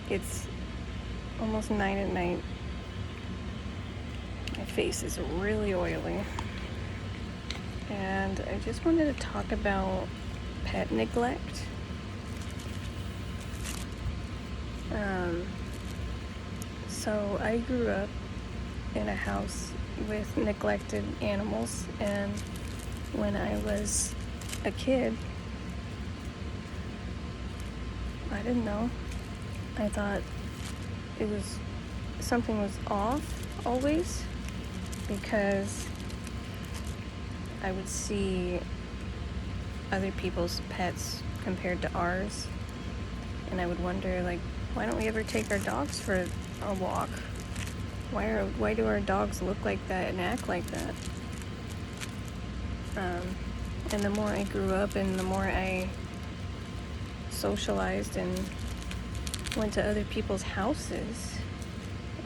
It's almost 9 at night. My face is really oily. And I just wanted to talk about pet neglect. So I grew up in a house with neglected animals, and when I was a kid, I didn't know. I thought something was off always, because I would see other people's pets compared to ours, and I would wonder, like, why don't we ever take our dogs for a walk? Why do our dogs look like that and act like that? And the more I grew up and the more I socialized and went to other people's houses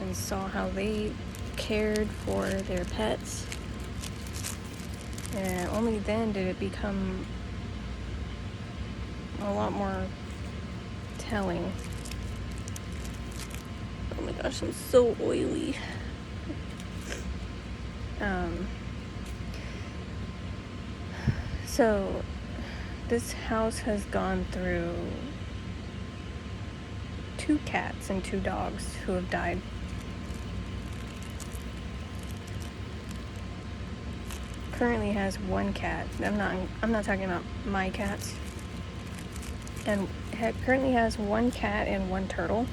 and saw how they cared for their pets, and only then did it become a lot more telling. Oh my gosh, I'm so oily. So this house has gone through 2 cats and 2 dogs who have died. Currently has 1 cat. I'm not talking about my cats. And currently has 1 cat and 1 turtle.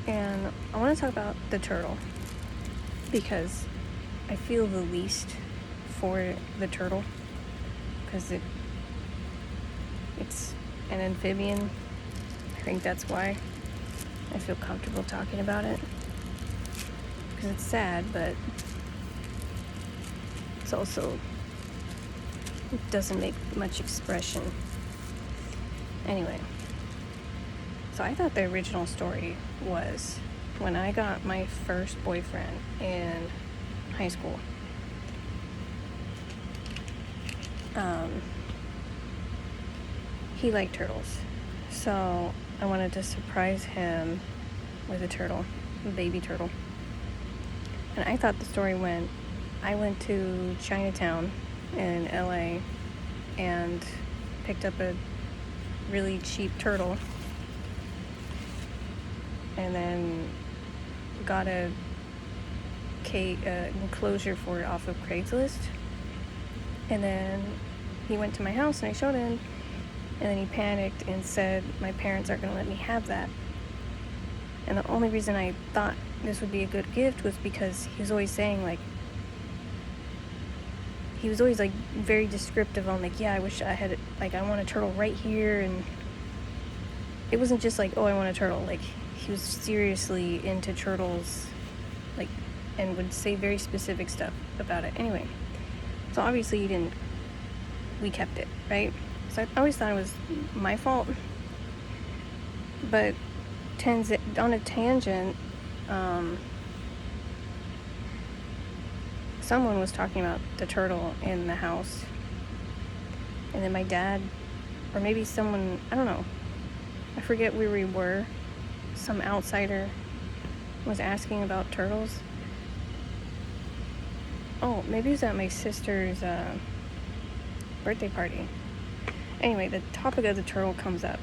And I want to talk about the turtle because I feel the least for the turtle, because it's an amphibian. I think that's why I feel comfortable talking about it, because it's sad, but it's also, it doesn't make much expression. Anyway, so I thought the original story was when I got my first boyfriend in high school. He liked turtles, so I wanted to surprise him with a turtle, a baby turtle. And I thought the story went, I went to Chinatown in LA and picked up a really cheap turtle, and then got a enclosure for it off of Craigslist. And then he went to my house and I showed him, and then he panicked and said, my parents aren't going to let me have that. And the only reason I thought this would be a good gift was because he was always saying, like, he was always like very descriptive on, like, yeah, I wish I had, like, I want a turtle right here. And it wasn't just like, oh, I want a turtle. Like, he was seriously into turtles, like, and would say very specific stuff about it. Anyway, so obviously we kept it, right? So I always thought it was my fault. But on a tangent, someone was talking about the turtle in the house, and then my dad, or maybe someone, I don't know, I forget where we were, some outsider was asking about turtles. Oh, maybe it was at my sister's birthday party. Anyway, the topic of the turtle comes up.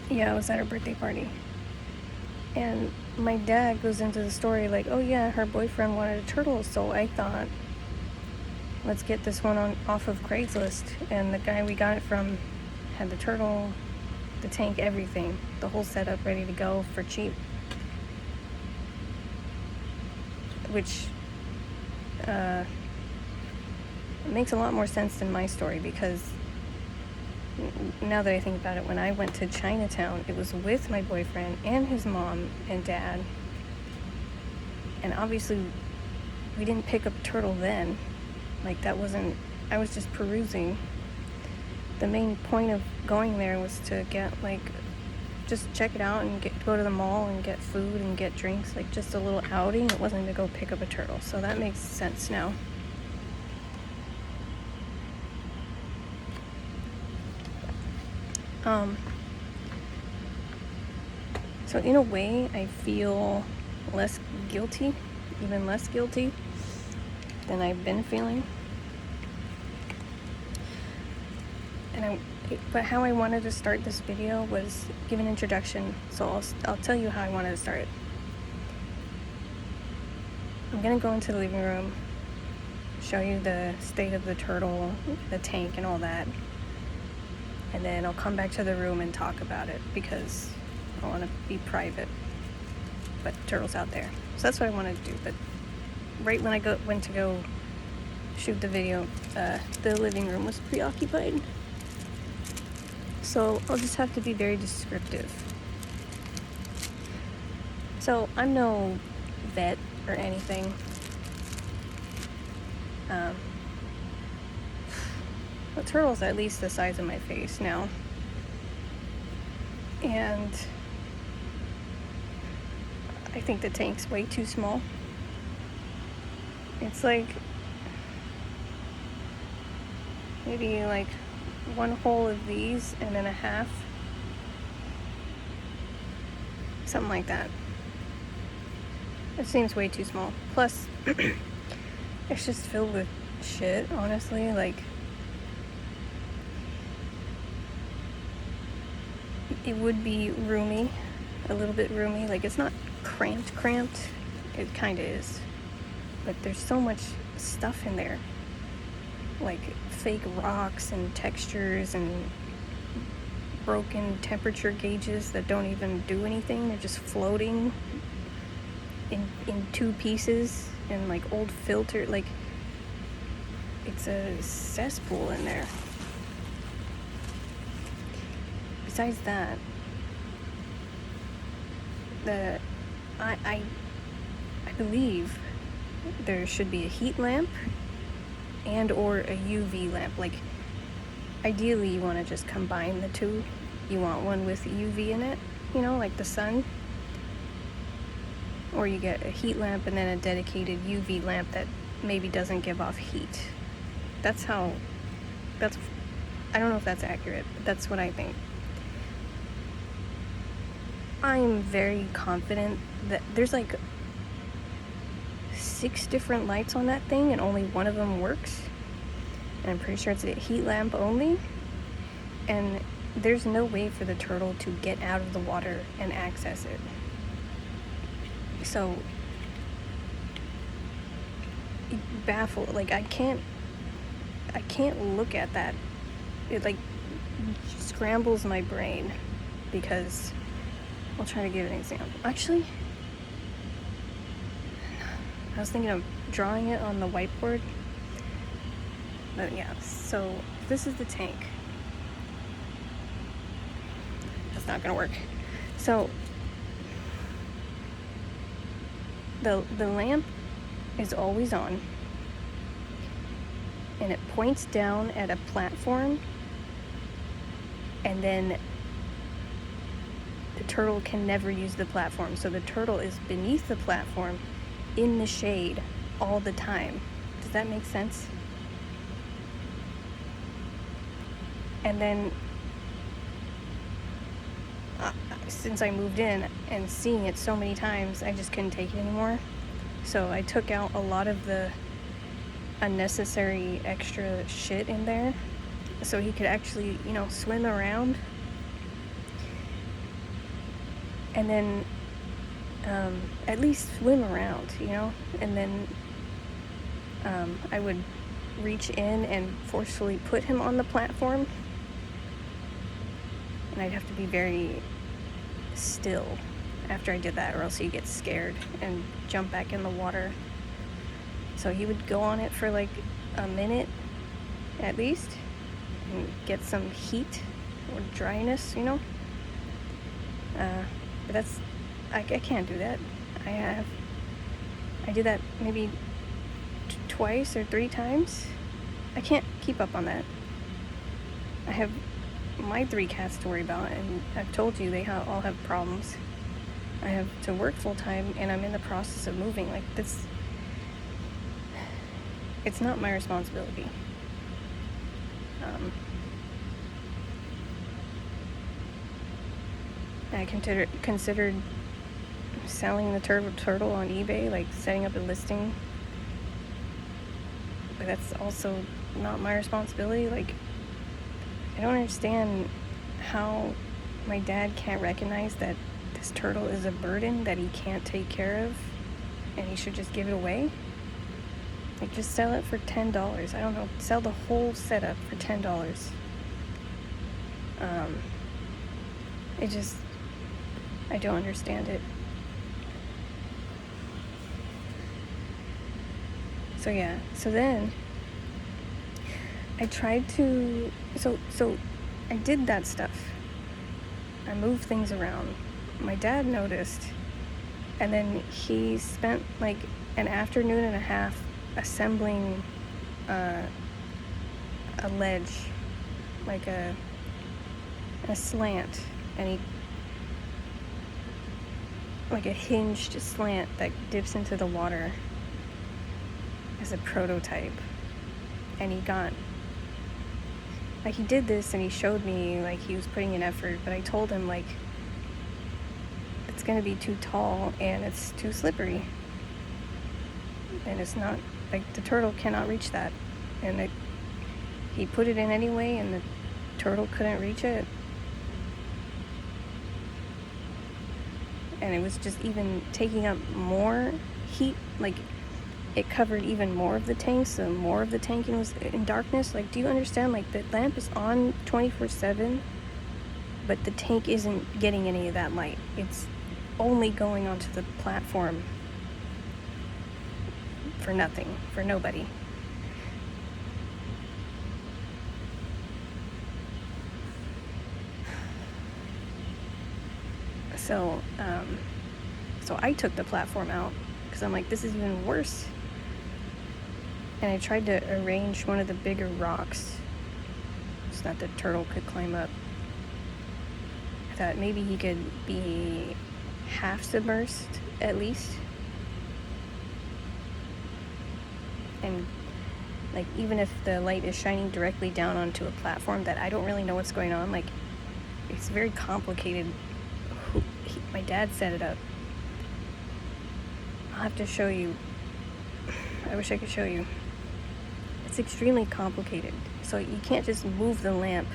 Yeah, it was at her birthday party. And my dad goes into the story like, oh yeah, her boyfriend wanted a turtle, so I thought, let's get this one off of Craigslist. And the guy we got it from had the turtle, the tank, everything, the whole setup ready to go for cheap. Which makes a lot more sense than my story, because now that I think about it, when I went to Chinatown, it was with my boyfriend and his mom and dad. And obviously, we didn't pick up a turtle then. Like, that wasn't, I was just perusing. The main point of going there was to get, like, just check it out and go to the mall and get food and get drinks, like just a little outing. It wasn't to go pick up a turtle. So that makes sense now. So in a way, I feel less guilty, even less guilty than I've been feeling. But how I wanted to start this video was give an introduction, so I'll tell you how I wanted to start it. I'm gonna go into the living room, show you the state of the turtle, the tank, and all that, and then I'll come back to the room and talk about it because I want to be private. But the turtle's out there, so that's what I wanted to do. But right when I went to go shoot the video, the living room was preoccupied. So I'll just have to be very descriptive. So I'm no vet or anything. The turtle's at least the size of my face now. And I think the tank's way too small. It's like maybe like one whole of these and then a half, something like that. It seems way too small. Plus it's just filled with shit, honestly. Like, it would be roomy, a little bit roomy. Like, it's not cramped. It kind of is, but there's so much stuff in there, like fake rocks and textures and broken temperature gauges that don't even do anything. They're just floating in two pieces, and like old filter. Like, it's a cesspool in there. Besides that, I believe there should be a heat lamp and or a UV lamp. Like, ideally you want to just combine the two. You want one with UV in it, you know, like the sun, or you get a heat lamp and then a dedicated UV lamp that maybe doesn't give off heat. I don't know if that's accurate, but that's what I think. I'm very confident that there's like 6 different lights on that thing and only one of them works. And I'm pretty sure it's a heat lamp only. And there's no way for the turtle to get out of the water and access it. So, it baffled. Like, I can't look at that. It like scrambles my brain because I'll try to give an example. Actually, I was thinking of drawing it on the whiteboard. But yeah, so this is the tank. That's not gonna work. So the lamp is always on, and it points down at a platform, and then the turtle can never use the platform. So the turtle is beneath the platform in the shade all the time. Does that make sense? And then since I moved in and seeing it so many times, I just couldn't take it anymore. So I took out a lot of the unnecessary extra shit in there so he could actually, you know, swim around. And then at least swim around, you know. And then I would reach in and forcefully put him on the platform, and I'd have to be very still after I did that, or else he'd get scared and jump back in the water. So he would go on it for like a minute at least and get some heat or dryness, you know. But that's, I can't do that. I did that maybe twice or 3 times. I can't keep up on that. I have my 3 cats to worry about, and I've told you they all have problems. I have to work full time, and I'm in the process of moving. Like, this, it's not my responsibility. I considered selling the turtle on eBay, like setting up a listing. But that's also not my responsibility. Like, I don't understand how my dad can't recognize that this turtle is a burden that he can't take care of and he should just give it away. Like, just sell it for $10. I don't know, sell the whole setup for $10. I don't understand it. So yeah, so then I tried to, so I did that stuff. I moved things around. My dad noticed, and then he spent like an afternoon and a half assembling a ledge, like a slant, and like a hinged slant that dips into the water as a prototype. And he did this and he showed me like he was putting in effort, but I told him like it's gonna be too tall and it's too slippery, and it's not, like, the turtle cannot reach that. And he put it in anyway and the turtle couldn't reach it. And it was just even taking up more heat, like it covered even more of the tank, so more of the tank was in darkness. Like, do you understand? Like, the lamp is on 24/7, but the tank isn't getting any of that light. It's only going onto the platform for nothing, for nobody. So I took the platform out because I'm like, this is even worse. And I tried to arrange one of the bigger rocks so that the turtle could climb up. I thought maybe he could be half submersed at least. And like, even if the light is shining directly down onto a platform that I don't really know what's going on, like, it's very complicated. My dad set it up. I'll have to show you. I wish I could show you. It's extremely complicated. So you can't just move the lamp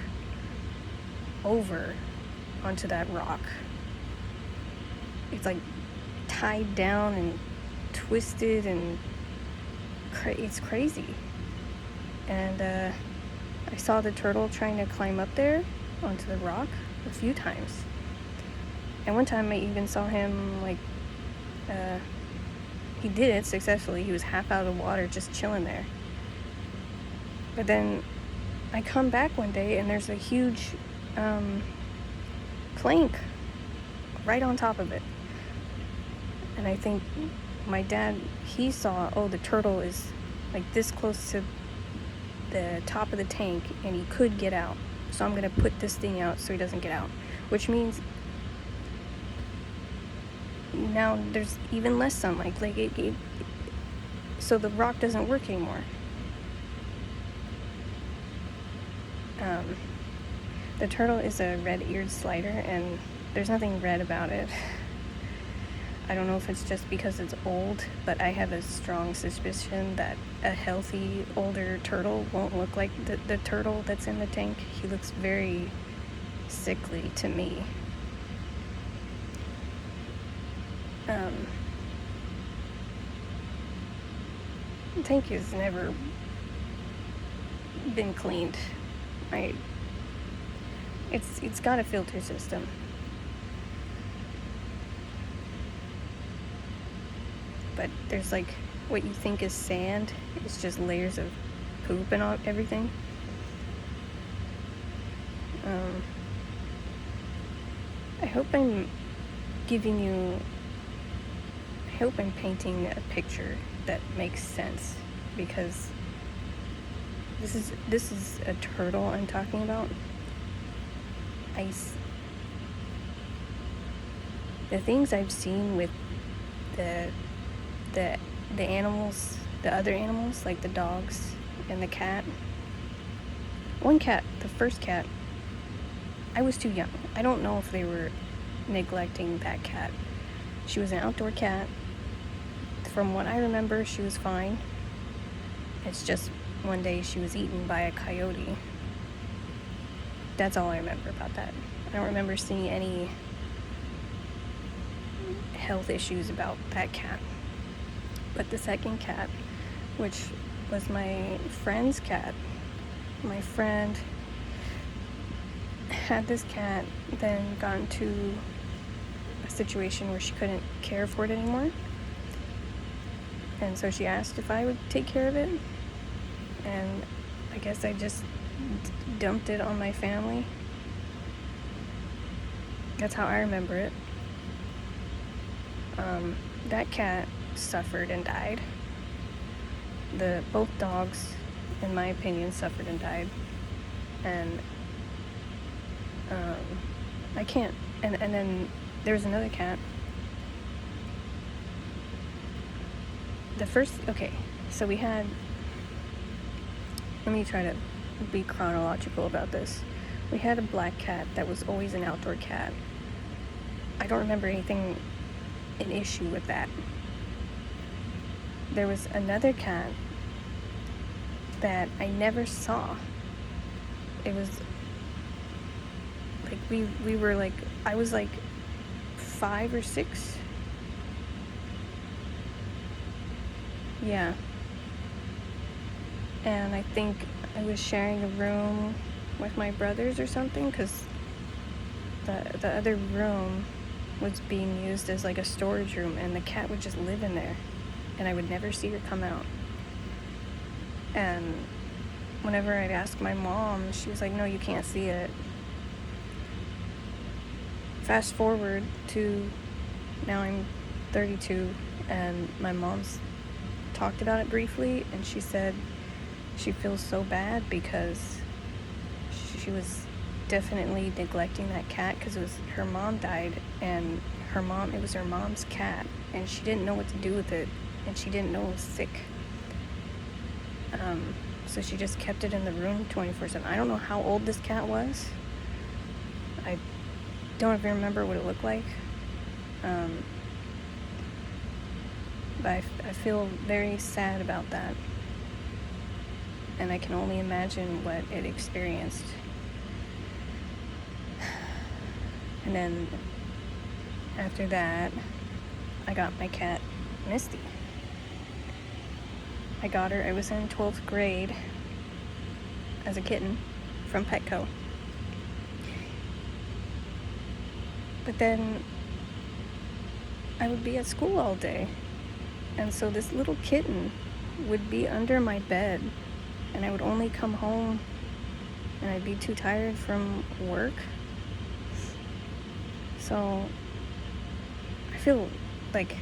over onto that rock. It's like tied down and twisted, and it's crazy. And I saw the turtle trying to climb up there onto the rock a few times. And one time I even saw him, like, he did it successfully. He was half out of the water, just chilling there. But then I come back one day and there's a huge plank right on top of it. And I think my dad, he saw, oh, the turtle is like this close to the top of the tank and he could get out. So I'm going to put this thing out so he doesn't get out. Which means now there's even less sunlight. Like so the rock doesn't work anymore. The turtle is a red-eared slider, and there's nothing red about it. I don't know if it's just because it's old, but I have a strong suspicion that a healthy, older turtle won't look like the turtle that's in the tank. He looks very sickly to me. The tank has never been cleaned. It's got a filter system. But there's like what you think is sand. It's just layers of poop and everything. I hope I'm painting a picture that makes sense, because this is a turtle I'm talking about. The things I've seen with the animals, the other animals, like the dogs and the cat. One cat, the first cat, I was too young. I don't know if they were neglecting that cat. She was an outdoor cat. From what I remember, she was fine. It's just one day she was eaten by a coyote. That's all I remember about that. I don't remember seeing any health issues about that cat. But the second cat, which was my friend's cat, my friend had this cat, then got into a situation where she couldn't care for it anymore. And so she asked if I would take care of it. And I guess I just dumped it on my family. That's how I remember it. That cat suffered and died. Both dogs, in my opinion, suffered and died. And I can't. And then there was another cat. So we had. Let me try to be chronological about this. We had a black cat that was always an outdoor cat. I don't remember an issue with that. There was another cat that I never saw. It was like we were like, I was like 5 or 6. Yeah. And I think I was sharing a room with my brothers or something, because the other room was being used as like a storage room, and the cat would just live in there, and I would never see her come out. And whenever I'd ask my mom, she was like, no, you can't see it. Fast forward to now, I'm 32, and my mom's talked about it briefly, and she said she feels so bad because she was definitely neglecting that cat, because her mom died, and it was her mom's cat, and she didn't know what to do with it, and she didn't know it was sick. So she just kept it in the room 24/7. I don't know how old this cat was. I don't even remember what it looked like. But I feel very sad about that. And I can only imagine what it experienced. And then after that, I got my cat, Misty. I got her, I was in 12th grade as a kitten from Petco. But then I would be at school all day. And so this little kitten would be under my bed, and I would only come home and I'd be too tired from work. So I feel like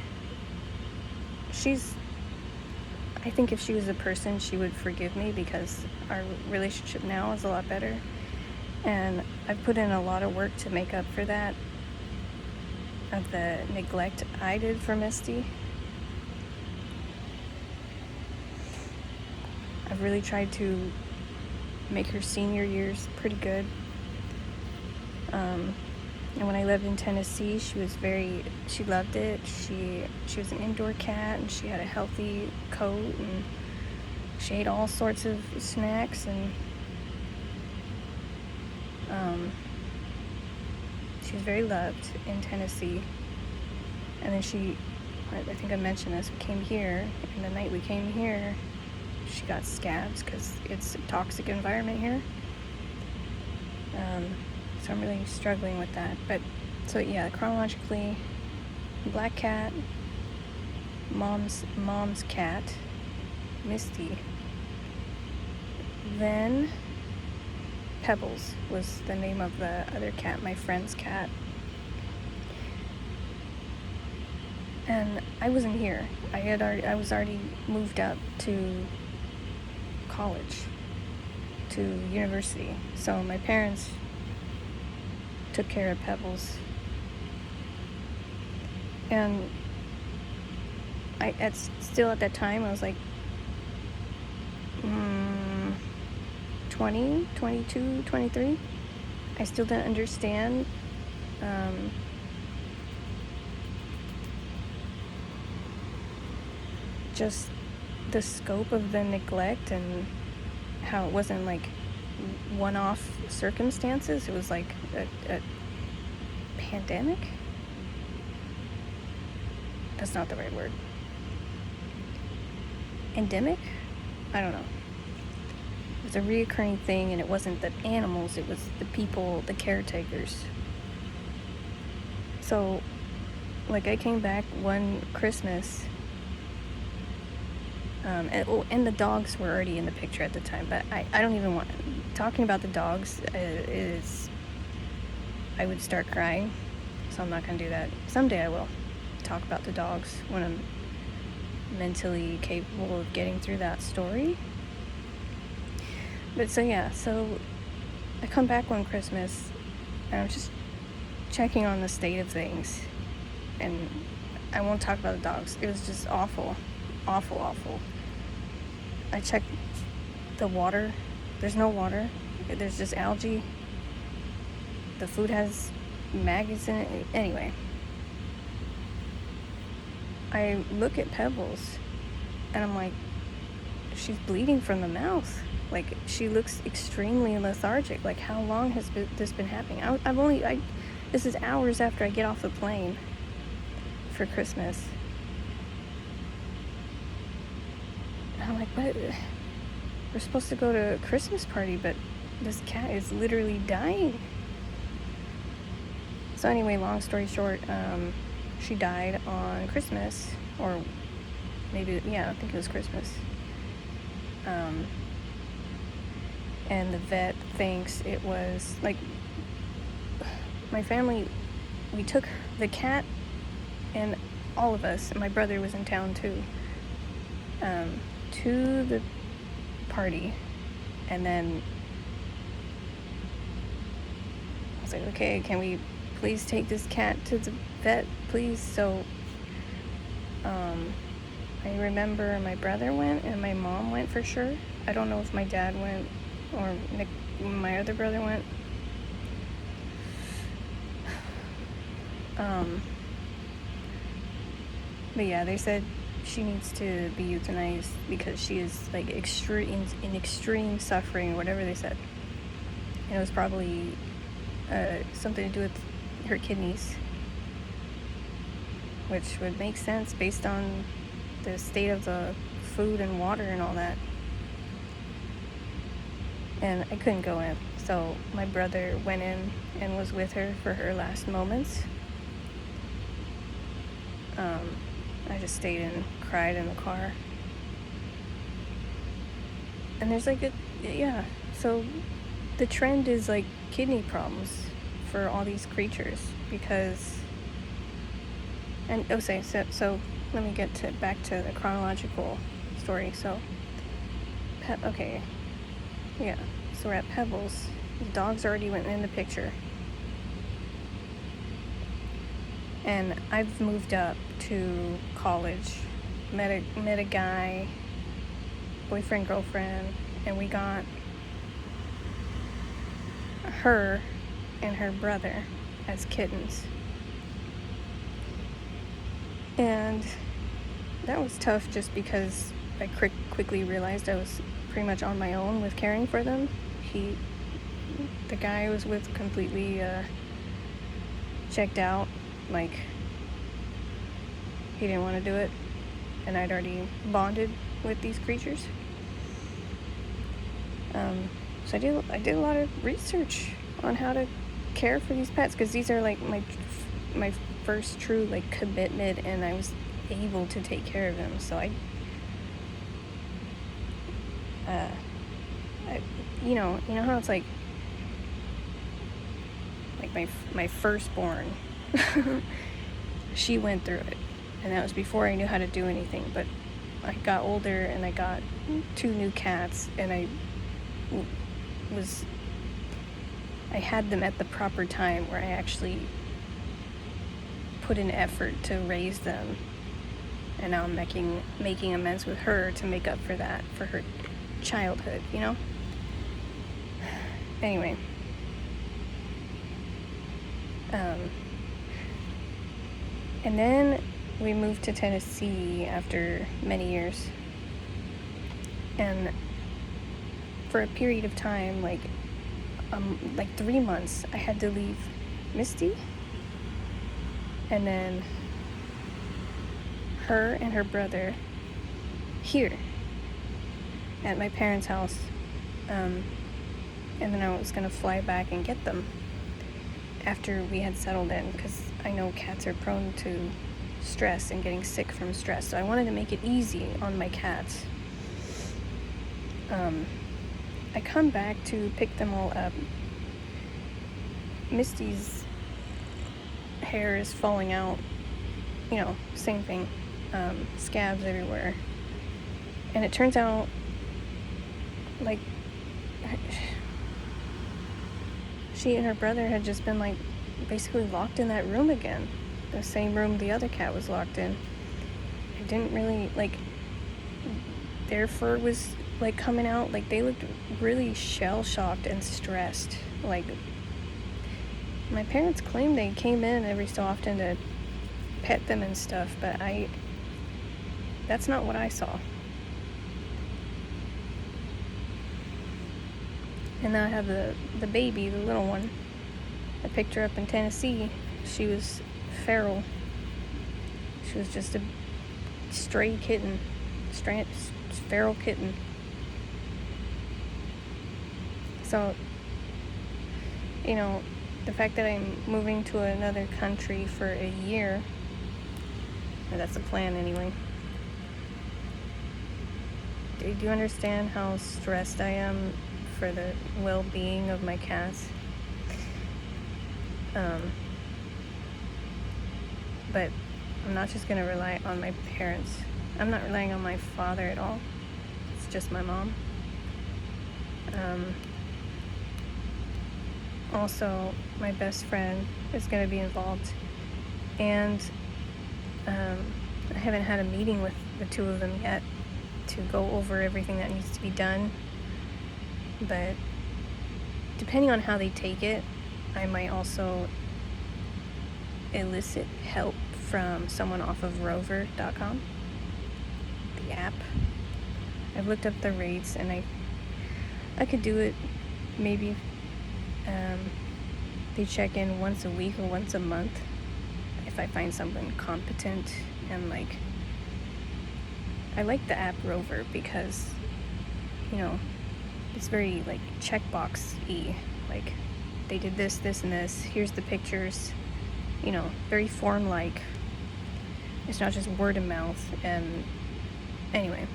I think if she was a person, she would forgive me, because our relationship now is a lot better. And I've put in a lot of work to make up for that, of the neglect I did for Misty. I've really tried to make her senior years pretty good. And when I lived in Tennessee, she loved it. She was an indoor cat, and she had a healthy coat, and she ate all sorts of snacks, and she was very loved in Tennessee. And then I think I mentioned this, we came here, and the night we came here, she got scabs, because it's a toxic environment here. So I'm really struggling with that. But so yeah, chronologically, black cat, mom's cat, Misty. Then Pebbles was the name of the other cat, my friend's cat. And I wasn't here. I was already moved up to college, to university. So my parents took care of Pebbles. And still at that time, I was like 20, 22, 23. I still didn't understand just the scope of the neglect and how it wasn't like one-off circumstances. It was like a pandemic. That's not the right word. Endemic? I don't know. It was a reoccurring thing, and it wasn't the animals, it was the people, the caretakers. So, like, I came back one Christmas, and the dogs were already in the picture at the time, but I don't even want... Talking about the dogs I would start crying, so I'm not going to do that. Someday I will talk about the dogs when I'm mentally capable of getting through that story. But so I come back one Christmas, and I'm just checking on the state of things, and I won't talk about the dogs. It was just awful. I checked the water. There's no water. There's just algae. The food has maggots in it. Anyway, I look at Pebbles, and I'm like, she's bleeding from the mouth. Like, she looks extremely lethargic. Like, how long has this been happening? This is hours after I get off the plane for Christmas. And I'm like, what? We're supposed to go to a Christmas party, but this cat is literally dying. So anyway, long story short, she died on Christmas, or maybe, I think it was Christmas. And the vet thinks it was, like, my family, we took the cat and all of us, and my brother was in town too, to the party. And then I was like, okay, can we please take this cat to the vet, please? So I remember my brother went and my mom went for sure. I don't know if my dad went or my other brother went. But yeah, they said she needs to be euthanized because she is like in extreme suffering, whatever they said. And it was probably something to do with her kidneys, which would make sense based on the state of the food and water and all that. And I couldn't go in, so my brother went in and was with her for her last moments. I just stayed and cried in the car. And there's like so the trend is like kidney problems for all these creatures because, and so let me get back to the chronological story. So so we're at Pebbles. The dogs already went in the picture. And I've moved up to college, met a guy, boyfriend, girlfriend, and we got her and her brother as kittens. And that was tough just because I quickly realized I was pretty much on my own with caring for them. The guy I was with completely checked out. Like, he didn't want to do it, and I'd already bonded with these creatures. So I did a lot of research on how to care for these pets, because these are like my first true like commitment, and I was able to take care of them. So I you know how it's like my firstborn. She went through it, and that was before I knew how to do anything. But I got older, and I got 2 new cats, and I had them at the proper time where I actually put in effort to raise them, and now I'm making amends with her to make up for that, for her childhood, Anyway. And then we moved to Tennessee after many years. And for a period of time, like 3 months, I had to leave Misty. And then her and her brother here at my parents' house. And then I was going to fly back and get them after we had settled in, because I know cats are prone to stress and getting sick from stress. So I wanted to make it easy on my cats. I come back to pick them all up. Misty's hair is falling out. You know, same thing. Scabs everywhere. And it turns out, like, she and her brother had just been, like, basically locked in that room again. The same room the other cat was locked in. I didn't really, like, their fur was, like, coming out. Like, they looked really shell-shocked and stressed. Like, my parents claimed they came in every so often to pet them and stuff, but that's not what I saw. And now I have the baby, the little one. I picked her up in Tennessee. She was feral. She was just a stray kitten. Feral kitten. So, you know, the fact that I'm moving to another country for a year, or that's the plan anyway. Do you understand how stressed I am for the well-being of my cats? But I'm not just gonna rely on my parents. I'm not relying on my father at all. It's just my mom. Also, my best friend is gonna be involved, and I haven't had a meeting with the two of them yet to go over everything that needs to be done. But depending on how they take it, I might also elicit help from someone off of rover.com, the app. I've looked up the rates, and I could do it maybe. They check in once a week or once a month if I find someone competent. And, like, I like the app Rover because, you know, it's very, like, checkbox-y. Like, they did this, this, and this. Here's the pictures. You know, very form-like. It's not just word of mouth. And anyway,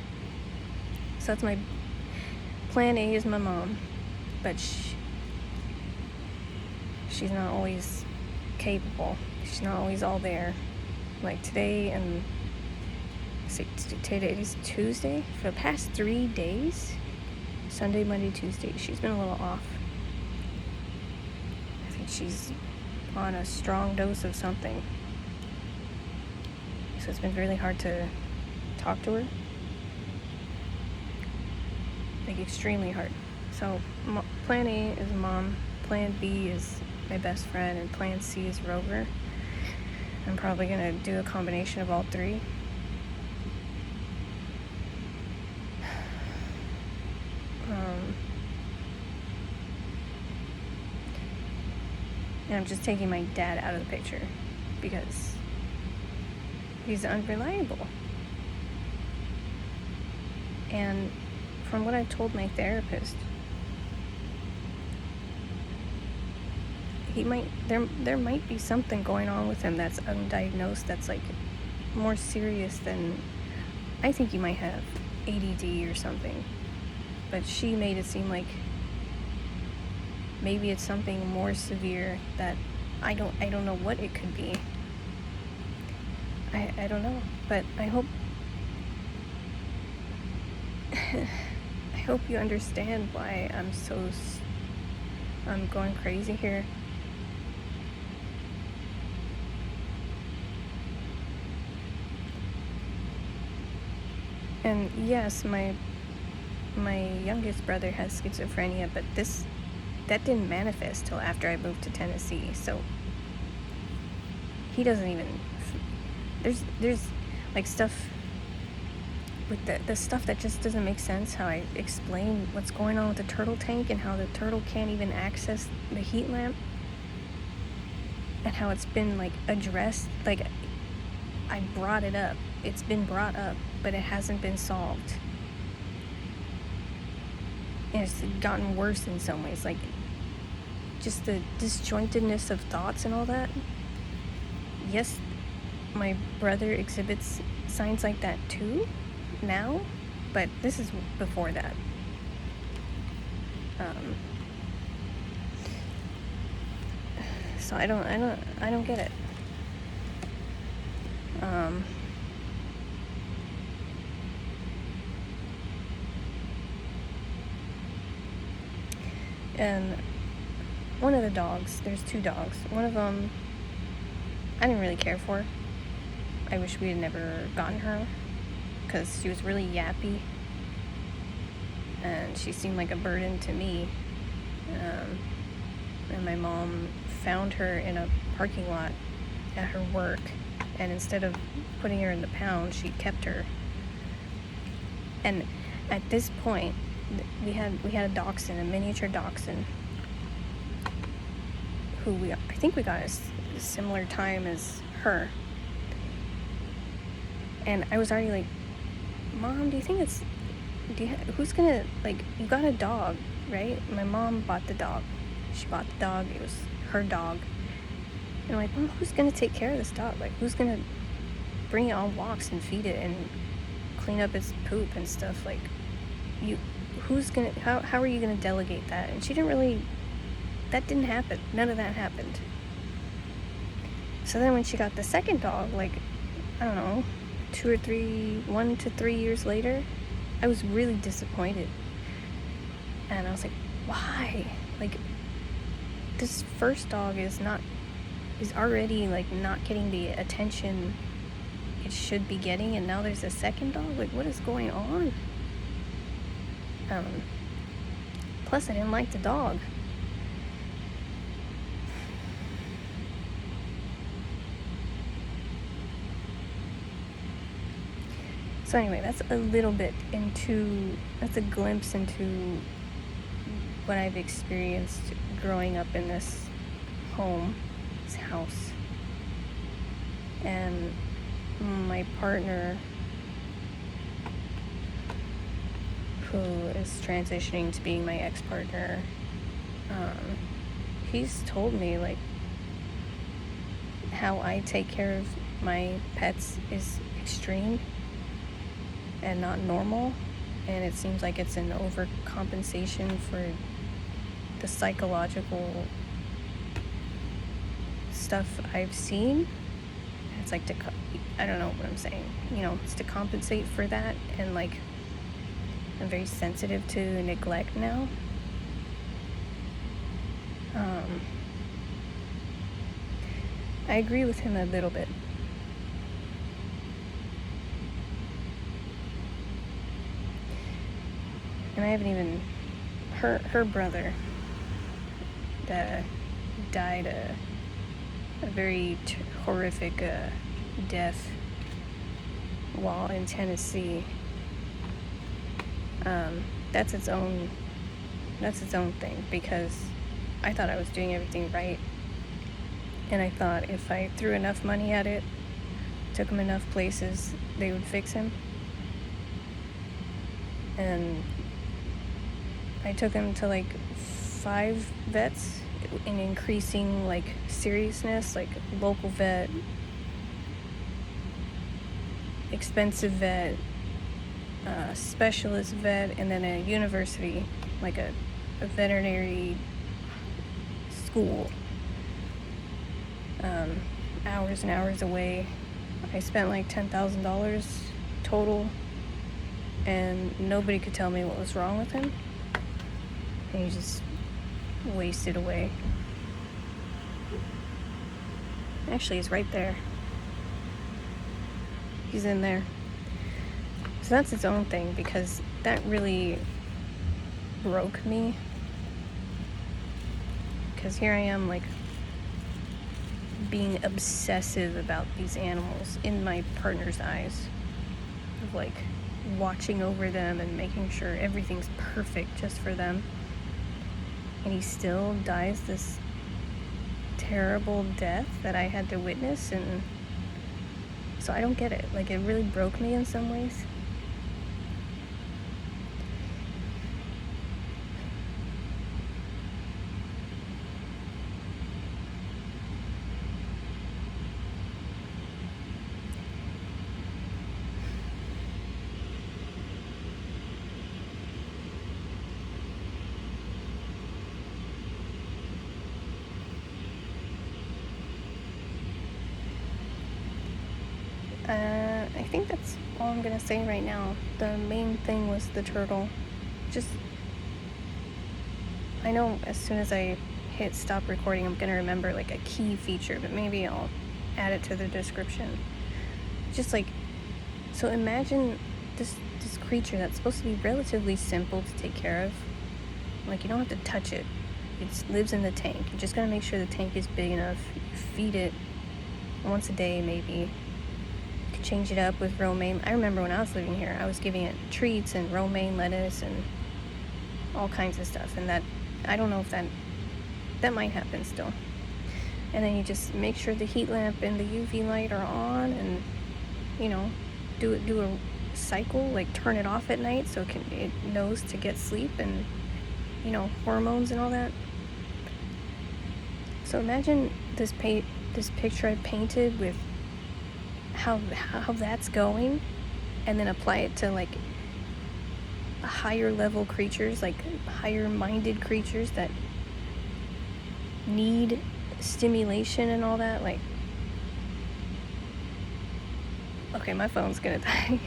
so that's my plan. A is my mom, but she's not always capable. She's not always all there. Like today, and today is Tuesday. For the past 3 days, Sunday, Monday, Tuesday, she's been a little off. I think she's on a strong dose of something. So it's been really hard to talk to her. Like, extremely hard. So plan A is mom, plan B is my best friend, and plan C is Rover. I'm probably gonna do a combination of all three. And I'm just taking my dad out of the picture because he's unreliable. And from what I've told my therapist, there might be something going on with him that's undiagnosed, that's like more serious than, I think he might have ADD or something. But she made it seem like maybe it's something more severe that I don't know what it could be. I don't know, but I hope you understand why I'm going crazy here. And yes, my youngest brother has schizophrenia, but that didn't manifest till after I moved to Tennessee. So he doesn't even, There's like stuff with the stuff that just doesn't make sense. How I explain what's going on with the turtle tank and how the turtle can't even access the heat lamp, and how it's been like addressed. Like, I brought it up. It's been brought up, but it hasn't been solved. And it's gotten worse in some ways. Like, just the disjointedness of thoughts and all that. Yes, my brother exhibits signs like that too now, but this is before that. So I don't get it. And one of the dogs, there's 2 dogs. One of them I didn't really care for. I wish we had never gotten her, because she was really yappy and she seemed like a burden to me. And my mom found her in a parking lot at her work, and instead of putting her in the pound, she kept her. And at this point, we had a dachshund, a miniature dachshund, who I think we got a similar time as her. And I was already like, Mom, do you think who's gonna, like, you got a dog, right? My mom bought the dog. She bought the dog. It was her dog. And I'm like, Mom, who's gonna take care of this dog? Like, who's gonna bring it on walks and feed it and clean up its poop and stuff? Like, how are you gonna delegate that? And she didn't really, that didn't happen. None of that happened. So then when she got the second dog, like, I don't know, 1 to 3 years later, I was really disappointed. And I was like, why? Like, this first dog is already, like, not getting the attention it should be getting, and now there's a second dog? Like, what is going on? Plus I didn't like the dog. So anyway, that's a glimpse into what I've experienced growing up in this house. And my partner, who is transitioning to being my ex-partner, he's told me, like, how I take care of my pets is extreme and not normal, and it seems like it's an overcompensation for the psychological stuff I've seen. It's like I don't know what I'm saying, it's to compensate for that. And, like, I'm very sensitive to neglect now. I agree with him a little bit. And I haven't even, her brother died a very horrific death while in Tennessee. That's its own thing, because I thought I was doing everything right, and I thought if I threw enough money at it, took him enough places, they would fix him. And I took him to, like, 5 vets in increasing, like, seriousness, like local vet, expensive vet, specialist vet, and then a university, like a veterinary school, hours and hours away. I spent like $10,000 total, and nobody could tell me what was wrong with him, and he just wasted away. Actually, he's right there. He's in there. So that's its own thing, because that really broke me. Because here I am, like, being obsessive about these animals in my partner's eyes, of like watching over them and making sure everything's perfect just for them, and he still dies this terrible death that I had to witness. And so I don't get it. Like, it really broke me in some ways. I think that's all I'm gonna say right now. The main thing was the turtle. Just, I know as soon as I hit stop recording, I'm gonna remember like a key feature, but maybe I'll add it to the description. Just like, so imagine this creature that's supposed to be relatively simple to take care of. Like, you don't have to touch it. It lives in the tank. You just gotta make sure the tank is big enough. You feed it once a day, maybe. Change it up with romaine. I remember when I was living here, I was giving it treats and romaine lettuce and all kinds of stuff, and that, I don't know if that might happen still. And then you just make sure the heat lamp and the UV light are on, and do a cycle, like turn it off at night so it knows to get sleep, and hormones and all that. So imagine this picture I painted with how that's going, and then apply it to like higher level creatures, like higher minded creatures that need stimulation and all that. Like, okay, my phone's gonna die.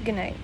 Good night.